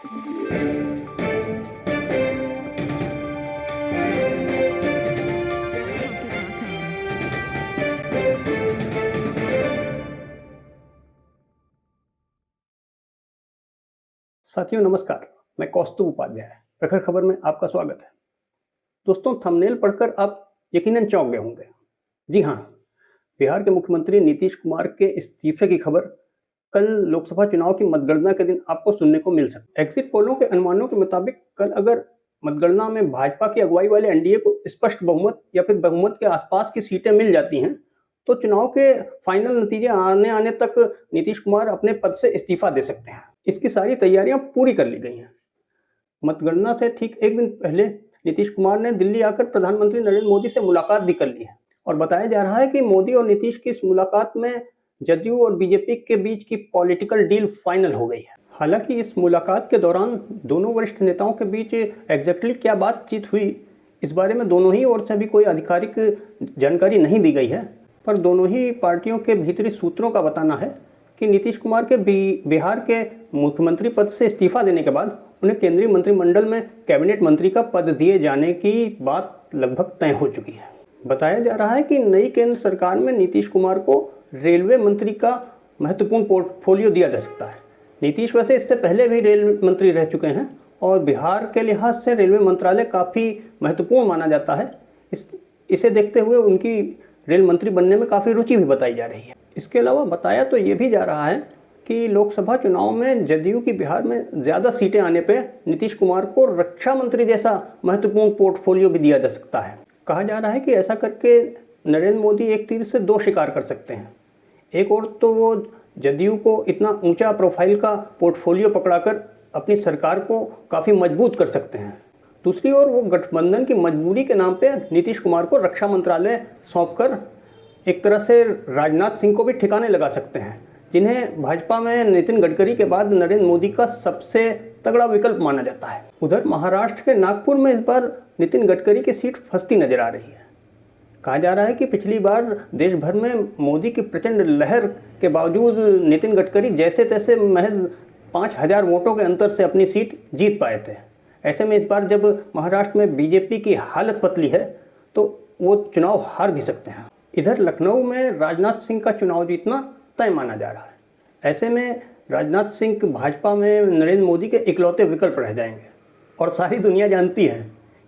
साथियों नमस्कार, मैं कौस्तुभ उपाध्याय प्रखर खबर में आपका स्वागत है। दोस्तों, थंबनेल पढ़कर आप यकीनन चौंक गए होंगे। जी हाँ, बिहार के मुख्यमंत्री नीतीश कुमार के इस्तीफे की खबर कल लोकसभा चुनाव की मतगणना के दिन आपको सुनने को मिल सकती है। एग्जिट पोलों के अनुमानों के मुताबिक कल अगर मतगणना में भाजपा की अगुवाई वाले एनडीए को स्पष्ट बहुमत या फिर बहुमत के आसपास की सीटें मिल जाती हैं तो चुनाव के फाइनल नतीजे आने तक नीतीश कुमार अपने पद से इस्तीफा दे सकते हैं। इसकी सारी तैयारियां पूरी कर ली गई हैं। मतगणना से ठीक एक दिन पहले नीतीश कुमार ने दिल्ली आकर प्रधानमंत्री नरेंद्र मोदी से मुलाकात भी कर ली है और बताया जा रहा है कि मोदी और नीतीश की इस मुलाकात में जदयू और बीजेपी के बीच की पॉलिटिकल डील फाइनल हो गई है। हालांकि इस मुलाकात के दौरान दोनों वरिष्ठ नेताओं के बीच एग्जैक्टली क्या बातचीत हुई, इस बारे में दोनों ही ओर से भी कोई आधिकारिक जानकारी नहीं दी गई है। पर दोनों ही पार्टियों के भीतरी सूत्रों का बताना है कि नीतीश कुमार के बिहार के मुख्यमंत्री पद से इस्तीफा देने के बाद उन्हें केंद्रीय मंत्रिमंडल में कैबिनेट मंत्री का पद दिए जाने की बात लगभग तय हो चुकी है। बताया जा रहा है कि नई केंद्र सरकार में नीतीश कुमार को रेलवे मंत्री का महत्वपूर्ण पोर्टफोलियो दिया जा सकता है। नीतीश वैसे इससे पहले भी रेल मंत्री रह चुके हैं और बिहार के लिहाज से रेलवे मंत्रालय काफ़ी महत्वपूर्ण माना जाता है। इसे देखते हुए उनकी रेल मंत्री बनने में काफ़ी रुचि भी बताई जा रही है। इसके अलावा बताया तो ये भी जा रहा है कि लोकसभा चुनाव में जदयू की बिहार में ज़्यादा सीटें आने पे नीतीश कुमार को रक्षा मंत्री जैसा महत्वपूर्ण पोर्टफोलियो भी दिया जा सकता है। कहा जा रहा है कि ऐसा करके नरेंद्र मोदी एक तीर से दो शिकार कर सकते हैं। एक और तो वो जदयू को इतना ऊंचा प्रोफाइल का पोर्टफोलियो पकड़ाकर अपनी सरकार को काफ़ी मजबूत कर सकते हैं। दूसरी ओर वो गठबंधन की मजबूरी के नाम पे नीतीश कुमार को रक्षा मंत्रालय सौंपकर एक तरह से राजनाथ सिंह को भी ठिकाने लगा सकते हैं, जिन्हें भाजपा में नितिन गडकरी के बाद नरेंद्र मोदी का सबसे तगड़ा विकल्प माना जाता है। उधर महाराष्ट्र के नागपुर में इस बार नितिन गडकरी की सीट फंसती नजर आ रही है। कहा जा रहा है कि पिछली बार देश भर में मोदी की प्रचंड लहर के बावजूद नितिन गडकरी जैसे तैसे महज 5,000 वोटों के अंतर से अपनी सीट जीत पाए थे। ऐसे में इस बार जब महाराष्ट्र में बीजेपी की हालत पतली है तो वो चुनाव हार भी सकते हैं। इधर लखनऊ में राजनाथ सिंह का चुनाव जीतना तय माना जा रहा है। ऐसे में राजनाथ सिंह भाजपा में नरेंद्र मोदी के इकलौते विकल्प रह जाएंगे और सारी दुनिया जानती है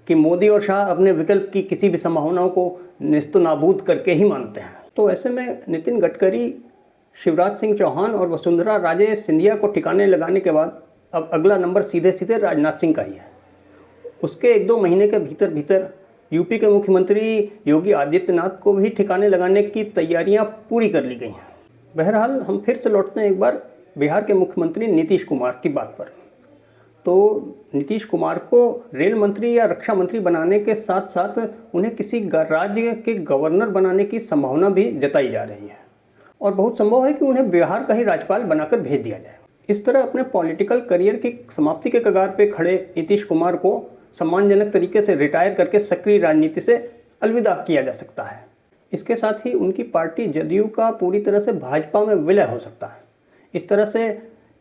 कि मोदी और शाह अपने विकल्प की किसी भी संभावनाओं को नेस्तनाबूद करके ही मानते हैं। तो ऐसे में नितिन गडकरी, शिवराज सिंह चौहान और वसुंधरा राजे सिंधिया को ठिकाने लगाने के बाद अब अगला नंबर सीधे सीधे राजनाथ सिंह का ही है। उसके 1-2 महीने के भीतर यूपी के मुख्यमंत्री योगी आदित्यनाथ को भी ठिकाने लगाने की तैयारियां पूरी कर ली गई हैं। बहरहाल हम फिर से लौटते हैं एक बार बिहार के मुख्यमंत्री नीतीश कुमार की बात पर। तो नीतीश कुमार को रेल मंत्री या रक्षा मंत्री बनाने के साथ साथ उन्हें किसी राज्य के गवर्नर बनाने की संभावना भी जताई जा रही है और बहुत संभव है कि उन्हें बिहार का ही राज्यपाल बनाकर भेज दिया जाए। इस तरह अपने पॉलिटिकल करियर की समाप्ति के कगार पर खड़े नीतीश कुमार को सम्मानजनक तरीके से रिटायर करके सक्रिय राजनीति से अलविदा किया जा सकता है। इसके साथ ही उनकी पार्टी जदयू का पूरी तरह से भाजपा में विलय हो सकता है। इस तरह से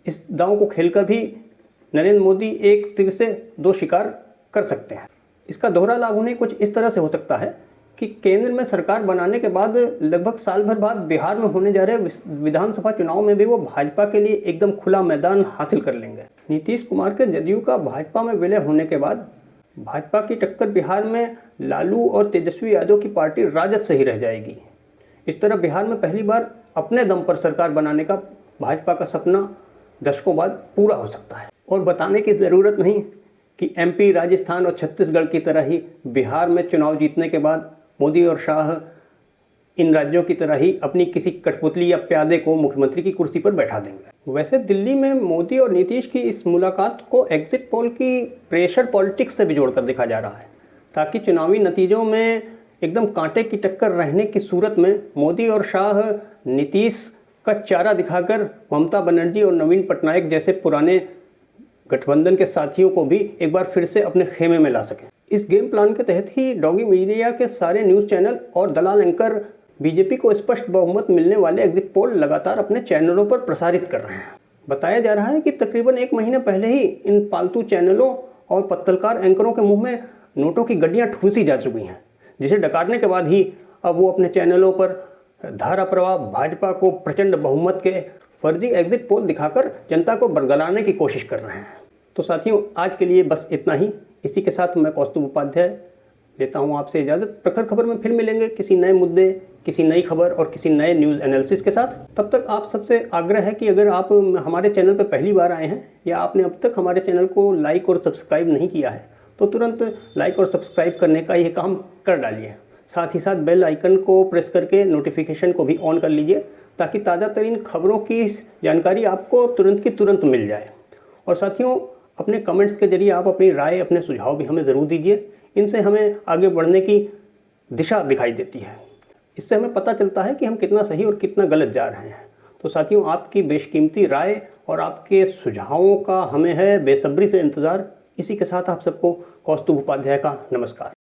इस दांव को खेलकर भी नरेंद्र मोदी एक तीर से दो शिकार कर सकते हैं। इसका दोहरा लाभ उन्हें कुछ इस तरह से हो सकता है कि केंद्र में सरकार बनाने के बाद लगभग साल भर बाद बिहार में होने जा रहे विधानसभा चुनाव में भी वो भाजपा के लिए एकदम खुला मैदान हासिल कर लेंगे। नीतीश कुमार के जदयू का भाजपा में विलय होने के बाद भाजपा की टक्कर बिहार में लालू और तेजस्वी यादव की पार्टी राजद से ही रह जाएगी। इस तरह बिहार में पहली बार अपने दम पर सरकार बनाने का भाजपा का सपना दशकों बाद पूरा हो सकता है। और बताने की ज़रूरत नहीं कि एमपी, राजस्थान और छत्तीसगढ़ की तरह ही बिहार में चुनाव जीतने के बाद मोदी और शाह इन राज्यों की तरह ही अपनी किसी कठपुतली या प्यादे को मुख्यमंत्री की कुर्सी पर बैठा देंगे। वैसे दिल्ली में मोदी और नीतीश की इस मुलाकात को एग्जिट पोल की प्रेशर पॉलिटिक्स से भी जोड़कर देखा जा रहा है, ताकि चुनावी नतीजों में एकदम कांटे की टक्कर रहने की सूरत में मोदी और शाह नीतीश का चारा दिखाकर ममता बनर्जी और नवीन पटनायक जैसे पुराने गठबंधन के साथियों को भी एक बार फिर से अपने खेमे में ला सकें। इस गेम प्लान के तहत ही डॉगी मीडिया के सारे न्यूज़ चैनल और दलाल एंकर बीजेपी को स्पष्ट बहुमत मिलने वाले एग्जिट पोल लगातार अपने चैनलों पर प्रसारित कर रहे हैं। बताया जा रहा है कि तकरीबन 1 महीने पहले ही इन पालतू चैनलों और पत्तलकार एंकरों के मुंह में नोटों की गड्डियां ठूंसी जा चुकी हैं, जिसे डकारने के बाद ही अब वो अपने चैनलों पर धारा प्रवाह भाजपा को प्रचंड बहुमत के फर्जी एग्जिट पोल दिखाकर जनता को बरगलाने की कोशिश कर रहे हैं। तो साथियों, आज के लिए बस इतना ही। इसी के साथ मैं कौस्तुभ उपाध्याय लेता हूं आपसे इजाज़त। प्रखर खबर में फिर मिलेंगे किसी नए मुद्दे, किसी नई खबर और किसी नए न्यूज़ एनालिसिस के साथ। तब तक आप सबसे आग्रह है कि अगर आप हमारे चैनल पर पहली बार आए हैं या आपने अब तक हमारे चैनल को लाइक और सब्सक्राइब नहीं किया है तो तुरंत लाइक और सब्सक्राइब करने का ये काम कर डालिए। साथ ही साथ बेल आइकन को प्रेस करके नोटिफिकेशन को भी ऑन कर लीजिए ताकि ताज़ा तरीन खबरों की जानकारी आपको तुरंत की तुरंत मिल जाए। और साथियों, अपने कमेंट्स के जरिए आप अपनी राय, अपने सुझाव भी हमें ज़रूर दीजिए। इनसे हमें आगे बढ़ने की दिशा दिखाई देती है। इससे हमें पता चलता है कि हम कितना सही और कितना गलत जा रहे हैं। तो साथियों, आपकी बेशकीमती राय और आपके सुझावों का हमें है बेसब्री से इंतज़ार। इसी के साथ आप सबको कौस्तुभ उपाध्याय का नमस्कार।